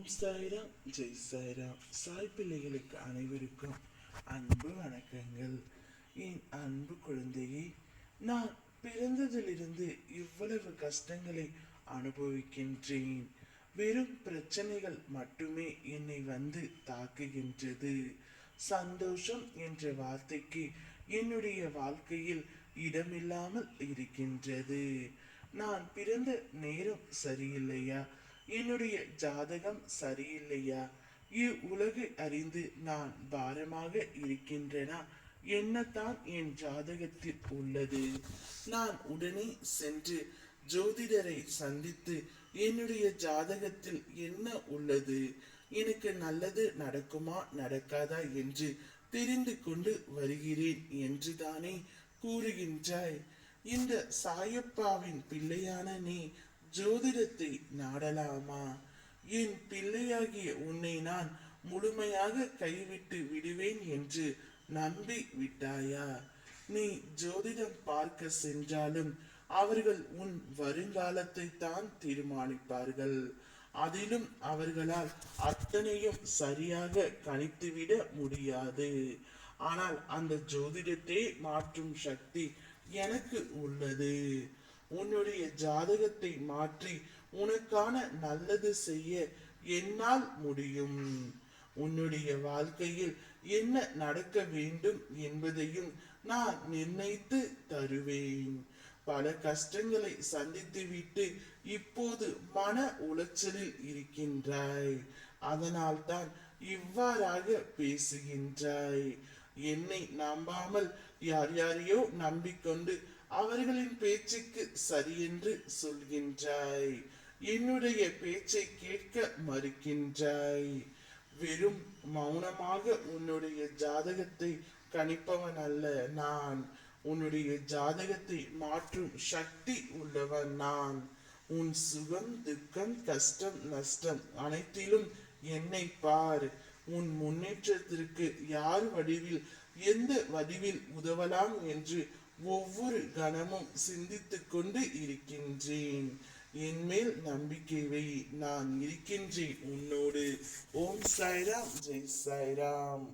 சாய்ராம் ஜெய் சாய்ராம். சாய் பிள்ளைகளுக்கு அனைவருக்கும் அன்பு வணக்கங்கள். என் அன்பு குழந்தையை, நான் பிறந்ததிலிருந்து இவ்வளவு கஷ்டங்களை அனுபவிக்கின்றேன். வெறும் பிரச்சனைகள் மட்டுமே என்னை வந்து தாக்குகின்றது. சந்தோஷம் என்ற வார்த்தைக்கு என்னுடைய வாழ்க்கையில் இடமில்லாமல் இருக்கின்றது. நான் பிறந்த நேரம் சரியில்லையா? என்னுடைய ஜாதகம் சரியில்லையா? இவ்வுலகை அறிந்து நான் பாரமாக இருக்கின்றனா? என்னத்தான் என் ஜாதகத்தில் உள்ளது? நான் உடனே சென்று ஜோதிடரை சந்தித்து என்னுடைய ஜாதகத்தில் என்ன உள்ளது, எனக்கு நல்லது நடக்குமா நடக்காதா என்று தெரிந்து கொண்டு வருகிறேன் என்றுதானே கூறுகின்றாய். இந்த சாயப்பாவின் பிள்ளையான நீ ஜோதிடத்தை நாடலாமா? என் பிள்ளையாகிய உன்னை நான் முழுமையாக கைவிட்டு விடுவேன் என்று நம்பி விட்டாயா? நீ ஜோதிடம் பார்க்க சென்றாலும் அவர்கள் உன் வருங்காலத்தை தான் தீர்மானிப்பார்கள். அதிலும் அவர்களால் அத்தனையும் சரியாக கணித்துவிட முடியாது. ஆனால் அந்த ஜோதிடத்தை மாற்றும் சக்தி எனக்கு உள்ளது. உன்னுடைய ஜாதகத்தை மாற்றி உனக்கான நல்லது செய்ய என்னால் முடியும். உன்னுடைய வாழ்க்கையில் என்ன நடக்க வேண்டும் என்பதையும் நான் நிர்ணயித்து தருவேன். பல கஷ்டங்களை சந்தித்துவிட்டு இப்போது மன உளைச்சலில் இருக்கின்றாய். அதனால் தான் இவ்வாறாக பேசுகின்றாய். என்னை நம்பாமல் யார் யாரையோ நம்பிக்கொண்டு அவர்களின் பேச்சுக்கு சரியென்று சொல்கின்றாய். என்னுடைய பேச்சை கேட்க மறுக்கின்றாய். வெறும் மௌனமாக உன்னுடைய ஜாதகத்தை கணிப்பவன் அல்ல நான். உன்னுடைய ஜாதகத்தை மாற்றும் சக்தி உள்ளவன் நான். உன் சுகம் துக்கம் கஷ்டம் நஷ்டம் அனைத்திலும் என்னை பார். உன் முன்னேற்றத்திற்கு யார் வடிவில் எந்த வடிவில் உதவலாம் என்று ஒவ்வொரு கணமும் சிந்தித்துக் கொண்டு இருக்கின்றேன். என் மேல் நம்பிக்கை வை, நான் இருக்கின்றேன் உன்னோடு. ஓம் சாய்ராம் ஜெய் சாய்ராம்.